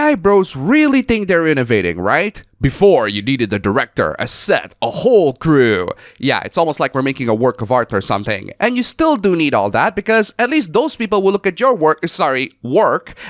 AI bros really think they're innovating, right? Before, you needed a director, a set, a whole crew. Yeah, it's almost like we're making a work of art or something. And you still do need all that because at least those people will look at your work,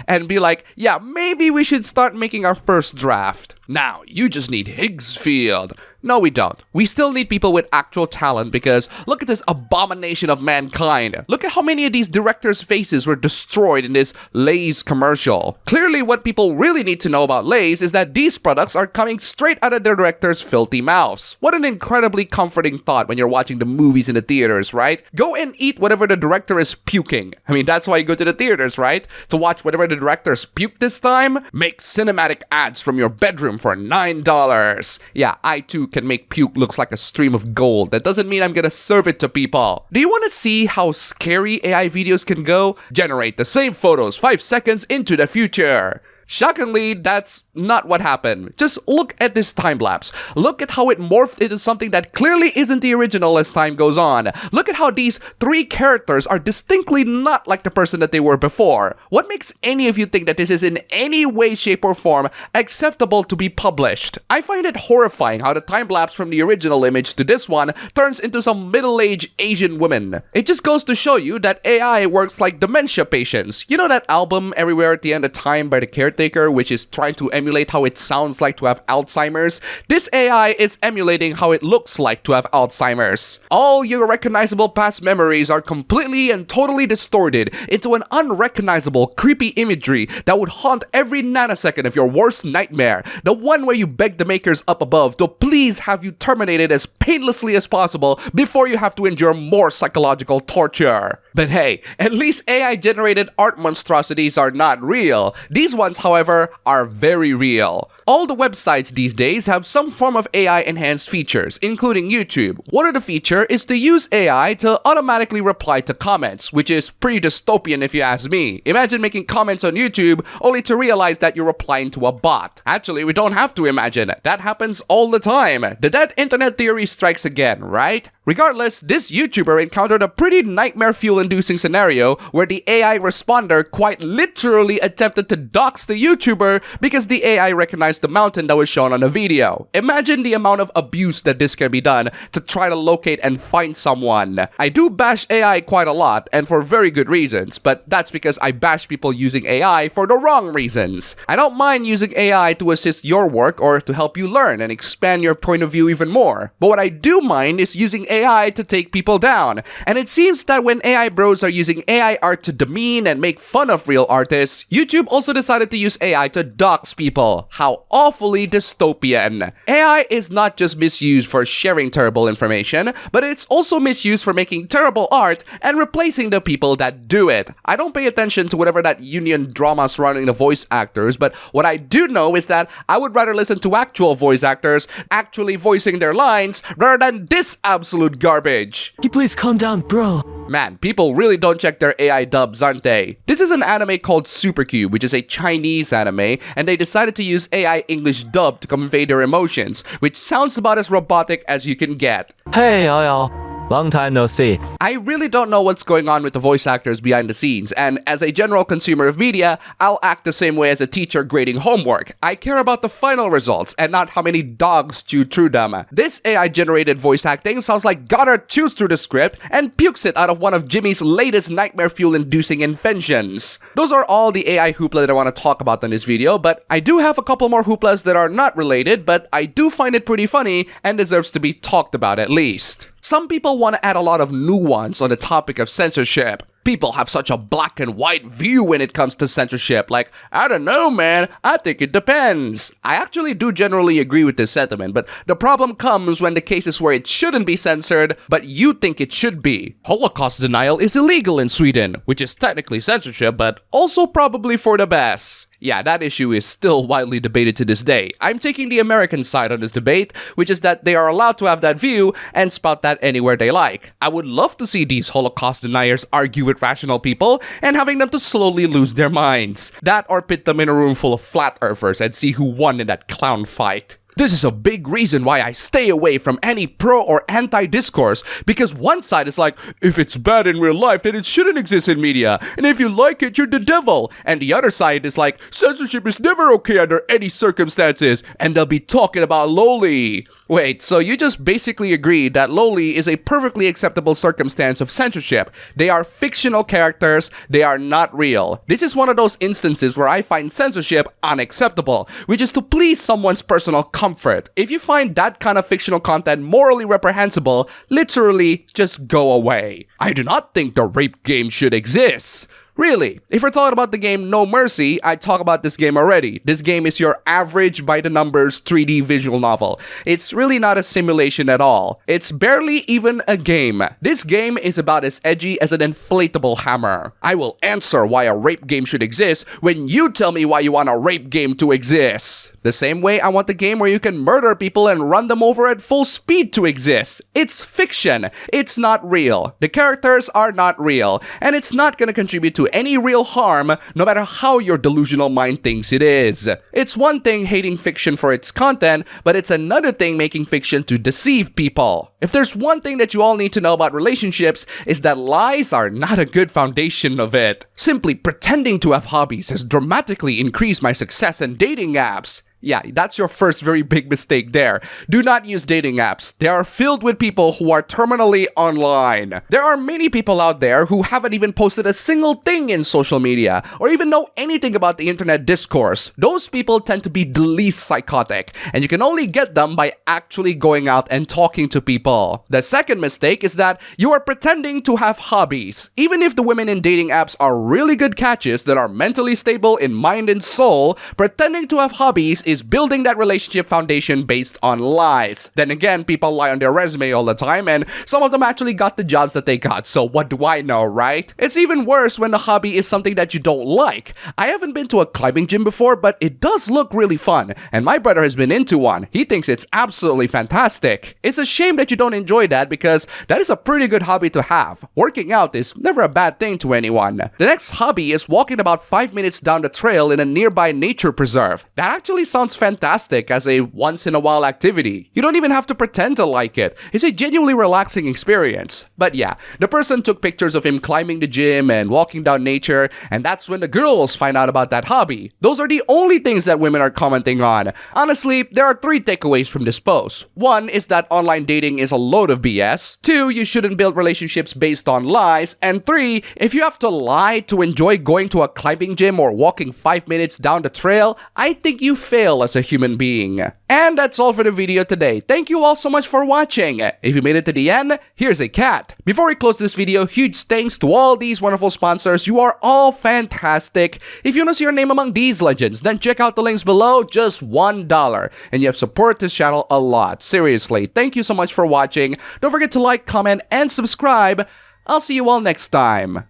and be like, yeah, maybe we should start making our first draft. Now, you just need Higgsfield. No, we don't. We still need people with actual talent because look at this abomination of mankind. Look at how many of these directors' faces were destroyed in this Lay's commercial. Clearly, what people really need to know about Lay's is that these products are coming straight out of the director's filthy mouths. What an incredibly comforting thought when you're watching the movies in the theaters, right? Go and eat whatever the director is puking. I mean, that's why you go to the theaters, right? To watch whatever the director's puke this time? Make cinematic ads from your bedroom for $9. Yeah, I too can make puke looks like a stream of gold. That doesn't mean I'm gonna serve it to people. Do you want to see how scary AI videos can go? Generate the same photos 5 seconds into the future. Shockingly, that's not what happened. Just look at this time-lapse. Look at how it morphed into something that clearly isn't the original as time goes on. Look at how these 3 characters are distinctly not like the person that they were before. What makes any of you think that this is in any way, shape, or form acceptable to be published? I find it horrifying how the time-lapse from the original image to this one turns into some middle-aged Asian woman. It just goes to show you that AI works like dementia patients. You know that album Everywhere at the End of Time by the Caretaker, which is trying to emulate how it sounds like to have Alzheimer's? This AI is emulating how it looks like to have Alzheimer's. All your recognizable past memories are completely and totally distorted into an unrecognizable, creepy imagery that would haunt every nanosecond of your worst nightmare. The one where you beg the makers up above to please have you terminated as painlessly as possible before you have to endure more psychological torture. But hey, at least AI-generated art monstrosities are not real. These ones, however, are very real. All the websites these days have some form of AI-enhanced features, including YouTube. One of the features is to use AI to automatically reply to comments, which is pretty dystopian if you ask me. Imagine making comments on YouTube only to realize that you're replying to a bot. Actually, we don't have to imagine. That happens all the time. The dead internet theory strikes again, right? Regardless, this YouTuber encountered a pretty nightmare fuel-inducing scenario where the AI responder quite literally attempted to dox the YouTuber because the AI recognized the mountain that was shown on the video. Imagine the amount of abuse that this can be done to try to locate and find someone. I do bash AI quite a lot, and for very good reasons, but that's because I bash people using AI for the wrong reasons. I don't mind using AI to assist your work or to help you learn and expand your point of view even more. But what I do mind is using AI to take people down. And it seems that when AI bros are using AI art to demean and make fun of real artists, YouTube also decided to use AI to dox people. How awfully dystopian. AI is not just misused for sharing terrible information, but it's also misused for making terrible art and replacing the people that do it. I don't pay attention to whatever that union drama surrounding the voice actors, but what I do know is that I would rather listen to actual voice actors actually voicing their lines rather than this absolute garbage. Can you please calm down, bro? Man, people really don't check their AI dubs, aren't they? This is an anime called Supercube, which is a Chinese anime, and they decided to use AI English dub to convey their emotions, which sounds about as robotic as you can get. Hey, y'all. Long time no see. I really don't know what's going on with the voice actors behind the scenes, and as a general consumer of media, I'll act the same way as a teacher grading homework. I care about the final results and not how many dogs chew through them. This AI-generated voice acting sounds like Goddard chews through the script and pukes it out of one of Jimmy's latest nightmare fuel-inducing inventions. Those are all the AI hoopla that I want to talk about in this video, but I do have a couple more hooplas that are not related, but I do find it pretty funny and deserves to be talked about at least. Some people want to add a lot of nuance on the topic of censorship. People have such a black and white view when it comes to censorship. Like, I don't know, man. I think it depends. I actually do generally agree with this sentiment, but the problem comes when the cases where it shouldn't be censored, but you think it should be. Holocaust denial is illegal in Sweden, which is technically censorship, but also probably for the best. Yeah, that issue is still widely debated to this day. I'm taking the American side on this debate, which is that they are allowed to have that view and spout that anywhere they like. I would love to see these Holocaust deniers argue with rational people and having them to slowly lose their minds. That or pit them in a room full of flat earthers and see who won in that clown fight. This is a big reason why I stay away from any pro or anti-discourse, because one side is like, if it's bad in real life, then it shouldn't exist in media, and if you like it, you're the devil. And the other side is like, censorship is never okay under any circumstances, and they'll be talking about loli. Wait, so you just basically agreed that loli is a perfectly acceptable circumstance of censorship. They are fictional characters, they are not real. This is one of those instances where I find censorship unacceptable, which is to please someone's personal comfort. If you find that kind of fictional content morally reprehensible, literally just go away. I do not think the rape game should exist. Really, if we're talking about the game No Mercy, I talk about this game already. This game is your average by-the-numbers 3D visual novel. It's really not a simulation at all. It's barely even a game. This game is about as edgy as an inflatable hammer. I will answer why a rape game should exist when you tell me why you want a rape game to exist. The same way I want the game where you can murder people and run them over at full speed to exist. It's fiction. It's not real. The characters are not real. And it's not gonna contribute to any real harm, no matter how your delusional mind thinks it is. It's one thing hating fiction for its content, but it's another thing making fiction to deceive people. If there's one thing that you all need to know about relationships, is that lies are not a good foundation of it. Simply pretending to have hobbies has dramatically increased my success in dating apps. Yeah, that's your first very big mistake there. Do not use dating apps. They are filled with people who are terminally online. There are many people out there who haven't even posted a single thing in social media, or even know anything about the internet discourse. Those people tend to be the least psychotic, and you can only get them by actually going out and talking to people. The second mistake is that you are pretending to have hobbies. Even if the women in dating apps are really good catches that are mentally stable in mind and soul, pretending to have hobbies is building that relationship foundation based on lies. Then again, people lie on their resume all the time, and some of them actually got the jobs that they got, so what do I know, right? It's even worse when the hobby is something that you don't like. I haven't been to a climbing gym before, but it does look really fun, and my brother has been into one. He thinks it's absolutely fantastic. It's a shame that you don't enjoy that, because that is a pretty good hobby to have. Working out is never a bad thing to anyone. The next hobby is walking about 5 minutes down the trail in a nearby nature preserve. That actually sounds fantastic as a once-in-a-while activity. You don't even have to pretend to like it. It's a genuinely relaxing experience. But yeah, the person took pictures of him climbing the gym and walking down nature, and that's when the girls find out about that hobby. Those are the only things that women are commenting on. Honestly, there are 3 takeaways from this post. 1 is that online dating is a load of BS. 2, you shouldn't build relationships based on lies. And 3, if you have to lie to enjoy going to a climbing gym or walking 5 minutes down the trail, I think you fail as a human being. And that's all for the video today. Thank you all so much for watching. If you made it to the end, here's a cat. Before we close this video, huge thanks to all these wonderful sponsors. You are all fantastic. If you want to see your name among these legends, then check out the links below, just $1. And you have supported this channel a lot. Seriously, thank you so much for watching. Don't forget to like, comment, and subscribe. I'll see you all next time.